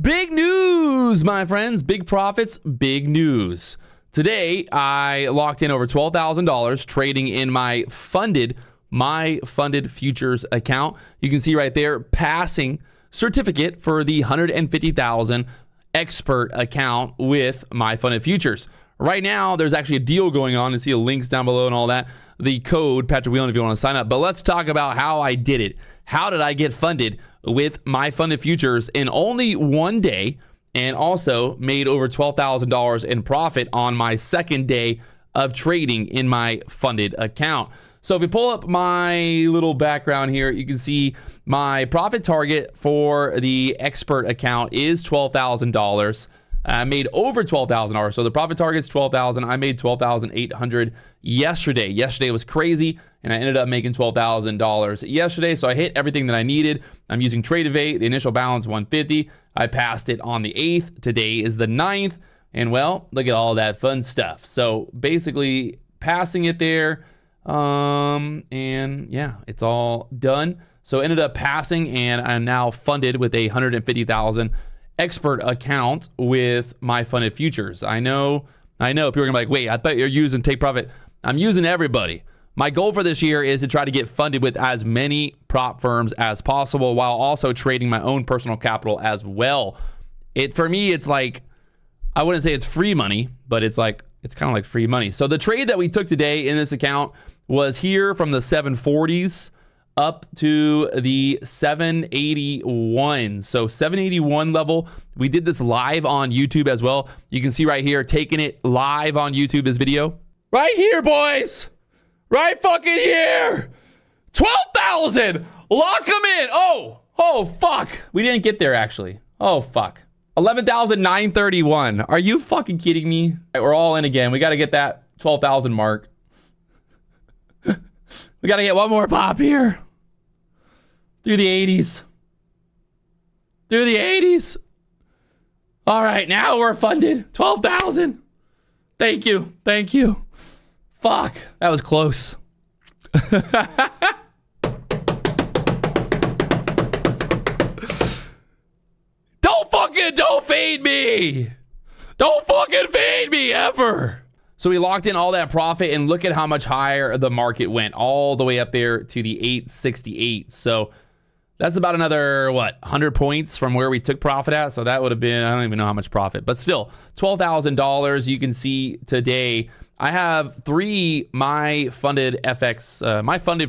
Big news, my friends. Big profits, big news. Today, I locked in over $12,000 trading in my funded futures account. You can see right there, passing certificate for the 150,000 expert account with my funded futures. Right now, there's actually a deal going on. You see the links down below and all that. The code, Patrick Whelan, if you want to sign up. But let's talk about how I did it. How did I get funded with my funded futures in only one day, and also made over $12,000 in profit on my second day of trading in my funded account? So if you pull up my little background here, you can see my profit target for the expert account is $12,000. I made over $12,000. So the profit target is $12,000. I made $12,800 yesterday. Yesterday was crazy, and I ended up making $12,000 yesterday. So I hit everything that I needed. I'm using Tradevate. The initial balance $150. I passed it on the 8th. Today is the 9th. And well, look at all that fun stuff. So basically passing it there. And yeah, it's all done. So ended up passing, and I'm now funded with a 150,000 expert account with my funded futures. I know people are gonna be like, wait, I thought you're using Take Profit. I'm using everybody. My goal for this year is to try to get funded with as many prop firms as possible, while also trading my own personal capital as well. For me, it's like, I wouldn't say it's free money, but it's kind of like free money. So the trade that we took today in this account was here from the 740s up to the 781. So 781 level. We did this live on YouTube as well. You can see right here, taking it live on YouTube, this video. Right here, boys. Right fucking here. 12,000. Lock them in. Oh, fuck. We didn't get there, actually. Oh, fuck. 11,931. Are you fucking kidding me? Right, we're all in again. We got to get that 12,000 mark. We got to get one more pop here. Through the 80s. Through the 80s. All right, now we're funded. 12,000. Thank you. Thank you. Fuck, that was close. Don't fade me. Don't fucking fade me ever. So we locked in all that profit, and look at how much higher the market went, all the way up there to the 868. So that's about another, 100 points from where we took profit at. So that would have been, I don't even know how much profit, but still $12,000. You can see today, I have three my funded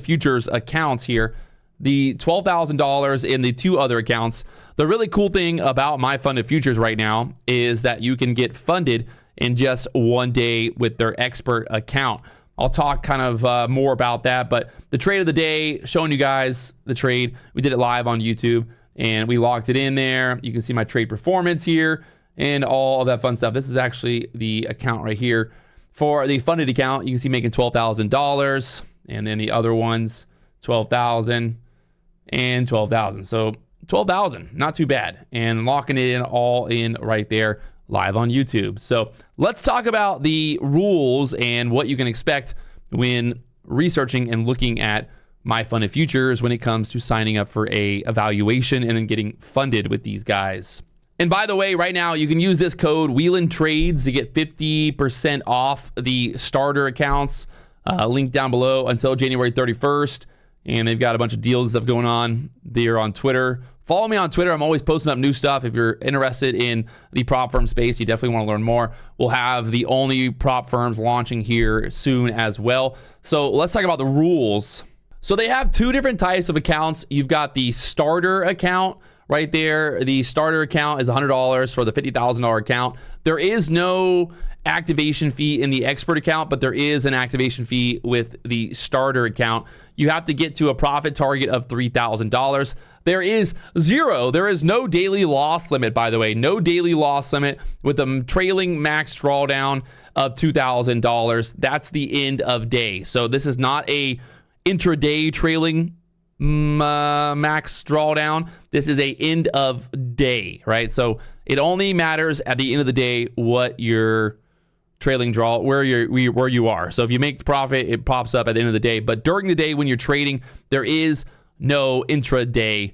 futures accounts here. The $12,000 in the two other accounts. The really cool thing about my funded futures right now is that you can get funded in just one day with their expert account. I'll talk kind of more about that, but the trade of the day, showing you guys the trade. We did it live on YouTube, and we locked it in there. You can see my trade performance here and all of that fun stuff. This is actually the account right here. For the funded account, you can see making $12,000, and then the other ones, 12,000 and 12,000. So 12,000, not too bad. And locking it in all in right there live on YouTube. So let's talk about the rules and what you can expect when researching and looking at my funded futures when it comes to signing up for a evaluation and then getting funded with these guys. And by the way, right now you can use this code Whelan Trades to get 50% off the starter accounts. Link down below until January 31st. And they've got a bunch of deals and stuff going on. They're on Twitter. Follow me on Twitter. I'm always posting up new stuff. If you're interested in the prop firm space, you definitely want to learn more. We'll have the only prop firms launching here soon as well. So let's talk about the rules. So they have two different types of accounts. You've got the starter account right there. The starter account is $100 for the $50,000 account. There is no activation fee in the expert account, but there is an activation fee with the starter account. You have to get to a profit target of $3,000. There is no daily loss limit, by the way. No daily loss limit with a trailing max drawdown of $2,000. That's the end of day. So this is not a intraday trailing max drawdown. This is a end of day, right? So it only matters at the end of the day what your trailing draw, where you are. So if you make the profit, it pops up at the end of the day. But during the day when you're trading, there is no intraday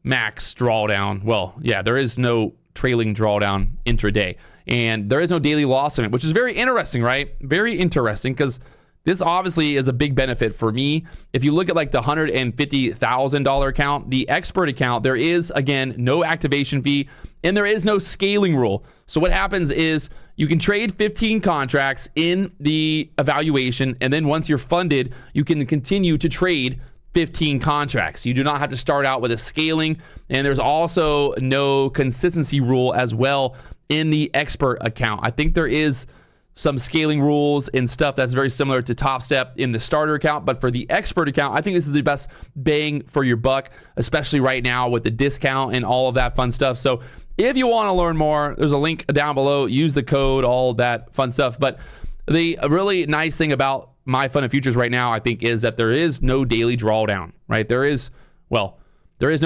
max drawdown. Well, yeah, there is no trailing drawdown intraday. And there is no daily loss limit, which is very interesting, right? Very interesting, because this obviously is a big benefit for me. If you look at like the $150,000 account, the expert account, there is, again, no activation fee and there is no scaling rule. So what happens is you can trade 15 contracts in the evaluation, and then once you're funded, you can continue to trade 15 contracts. You do not have to start out with a scaling, and there's also no consistency rule as well in the expert account. I think there is some scaling rules and stuff that's very similar to Top Step in the starter account, but for the expert account, I think this is the best bang for your buck, especially right now with the discount and all of that fun stuff. So if you want to learn more, there's a link down below. Use the code, all that fun stuff. But the really nice thing about My Fun of Futures right now, I think, is that there is no daily drawdown, right? There is no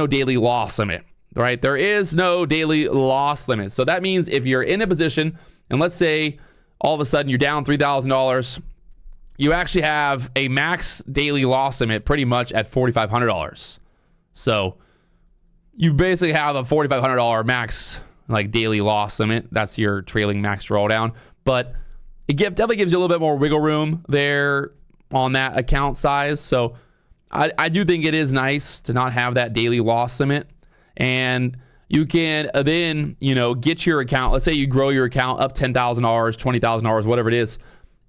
daily loss limit, right? There is no daily loss limit. So that means if you're in a position, and let's say all of a sudden you're down $3,000, you actually have a max daily loss limit pretty much at $4,500. So you basically have a $4,500 max like daily loss limit. That's your trailing max drawdown. But it definitely gives you a little bit more wiggle room there on that account size. So I do think it is nice to not have that daily loss limit. And you can then, get your account. Let's say you grow your account up $10,000, $20,000, whatever it is.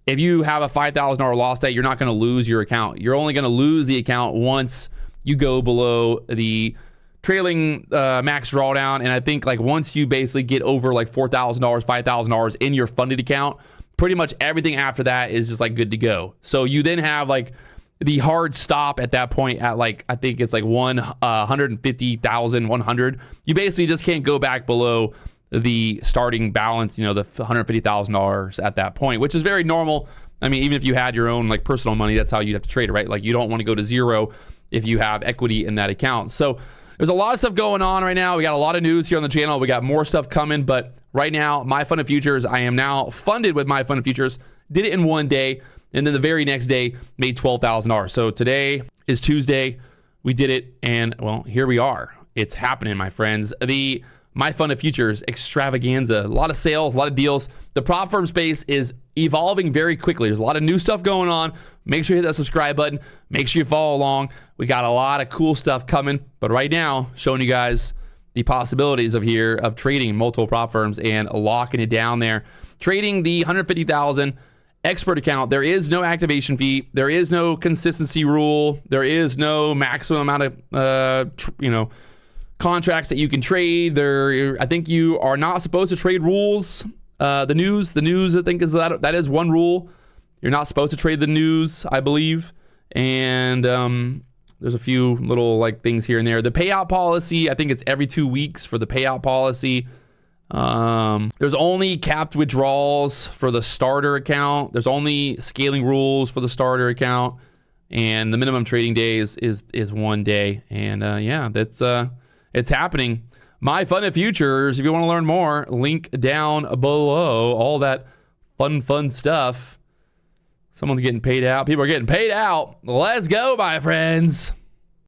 If you have a $5,000 loss day, you're not going to lose your account. You're only going to lose the account once you go below the trailing max drawdown. And I think like once you basically get over like $4,000, $5,000 in your funded account, pretty much everything after that is just like good to go. So you then have like the hard stop at that point at like, I think it's like 150,100. You basically just can't go back below the starting balance, the $150,000 at that point, which is very normal. I mean, even if you had your own like personal money, that's how you'd have to trade it, right? Like you don't want to go to zero if you have equity in that account. So there's a lot of stuff going on right now. We got a lot of news here on the channel. We got more stuff coming, but right now, My Fun of Futures, I am now funded with My Fun of Futures. Did it in one day, and then the very next day made $12,000. So today is Tuesday. We did it, and well, here we are. It's happening, my friends. The My Fun of Futures extravaganza. A lot of sales, a lot of deals. The prop firm space is evolving very quickly. There's a lot of new stuff going on. Make sure you hit that subscribe button. Make sure you follow along. We got a lot of cool stuff coming. But right now, showing you guys the possibilities of trading multiple prop firms and locking it down there. Trading the 150,000 expert account. There is no activation fee. There is no consistency rule. There is no maximum amount of contracts that you can trade. I think you are not supposed to trade rules. The news I think is that is one rule. You're not supposed to trade the news, I believe. And there's a few little like things here and there. The payout policy, I think it's every 2 weeks for the payout policy. There's only capped withdrawals for the starter account. There's only scaling rules for the starter account, and the minimum trading days is 1 day. And it's happening. My Fun of Futures. If you want to learn more, link down below. All that fun stuff. Someone's getting paid out. People are getting paid out. Let's go, my friends.